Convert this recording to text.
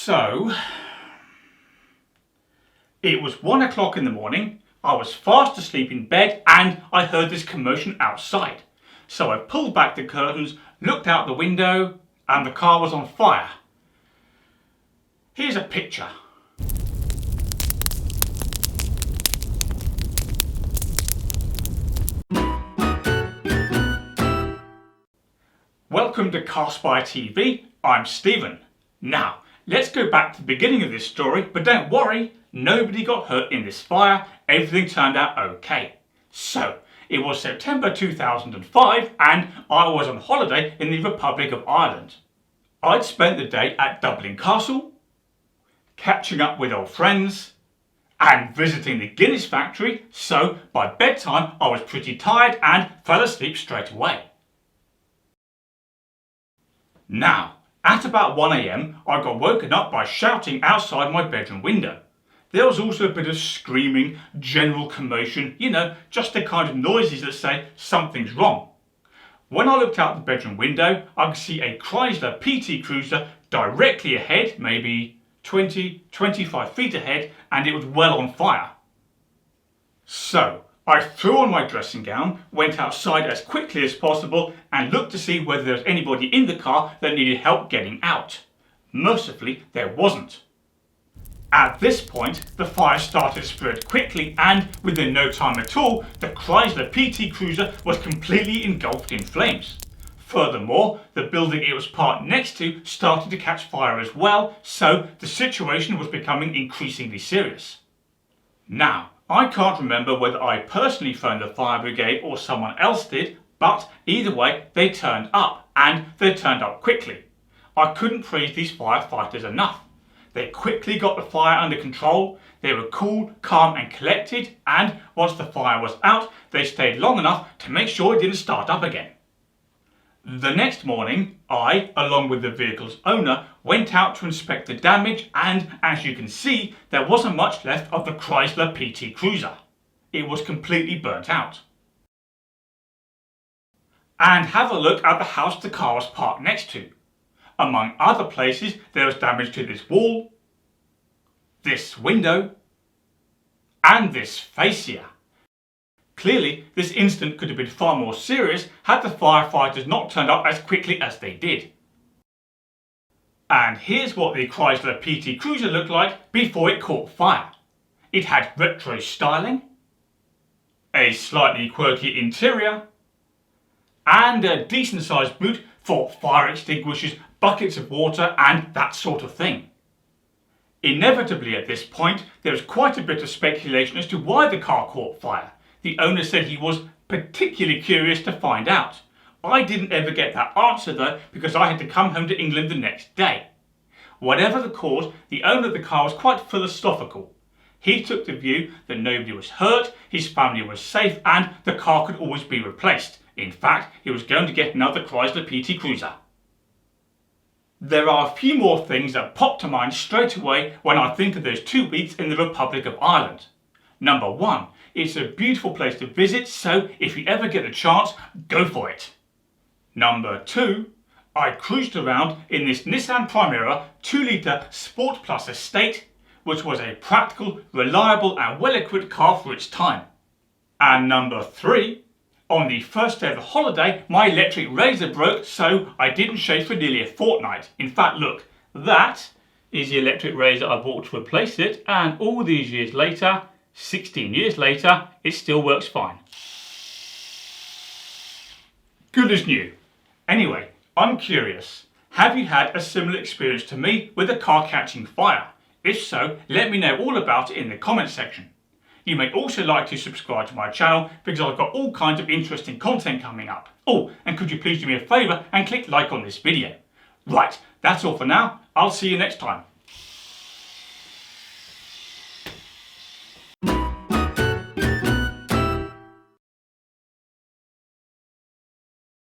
So, it was 1 o'clock in the morning, I was fast asleep in bed and I heard this commotion outside. So I pulled back the curtains, looked out the window and the car was on fire. Here's a picture. Welcome to CarSpyTV, I'm Stephen. Now, let's go back to the beginning of this story, but don't worry, nobody got hurt in this fire, everything turned out okay. So, it was September 2005 and I was on holiday in the Republic of Ireland. I'd spent the day at Dublin Castle, catching up with old friends, and visiting the Guinness factory, so by bedtime I was pretty tired and fell asleep straight away. Now, at about 1 AM, I got woken up by shouting outside my bedroom window. There was also a bit of screaming, general commotion, just the kind of noises that say something's wrong. When I looked out the bedroom window, I could see a Chrysler PT Cruiser directly ahead, maybe 20-25 feet ahead, and it was well on fire. So, I threw on my dressing gown, went outside as quickly as possible and looked to see whether there was anybody in the car that needed help getting out. Mercifully, there wasn't. At this point, the fire started to spread quickly and within no time at all, the Chrysler PT Cruiser was completely engulfed in flames. Furthermore, the building it was parked next to started to catch fire as well, so the situation was becoming increasingly serious. Now, I can't remember whether I personally phoned the fire brigade or someone else did, but either way, they turned up, and they turned up quickly. I couldn't praise these firefighters enough. They quickly got the fire under control, they were cool, calm and collected, and once the fire was out, they stayed long enough to make sure it didn't start up again. The next morning, I, along with the vehicle's owner, went out to inspect the damage and, as you can see, there wasn't much left of the Chrysler PT Cruiser. It was completely burnt out. And have a look at the house the car was parked next to. Among other places, there was damage to this wall, this window, and this fascia. Clearly, this incident could have been far more serious had the firefighters not turned up as quickly as they did. And here's what the Chrysler PT Cruiser looked like before it caught fire. It had retro styling, a slightly quirky interior, and a decent sized boot for fire extinguishers, buckets of water and that sort of thing. Inevitably at this point, there was quite a bit of speculation as to why the car caught fire. The owner said he was particularly curious to find out. I didn't ever get that answer though, because I had to come home to England the next day. Whatever the cause, the owner of the car was quite philosophical. He took the view that nobody was hurt, his family was safe and the car could always be replaced. In fact, he was going to get another Chrysler PT Cruiser. There are a few more things that pop to mind straight away when I think of those 2 weeks in the Republic of Ireland. Number 1, it's a beautiful place to visit, so if you ever get a chance, go for it. Number 2, I cruised around in this Nissan Primera 2-litre Sport Plus estate, which was a practical, reliable and well-equipped car for its time. And number 3, on the first day of the holiday, my electric razor broke, so I didn't shave for nearly a fortnight. In fact, look, that is the electric razor I bought to replace it, and all these years later, 16 years later, it still works fine. Good as new. Anyway, I'm curious, have you had a similar experience to me with a car catching fire? If so, let me know all about it in the comments section. You may also like to subscribe to my channel because I've got all kinds of interesting content coming up. Oh, and could you please do me a favour and click like on this video? Right, that's all for now. I'll see you next time.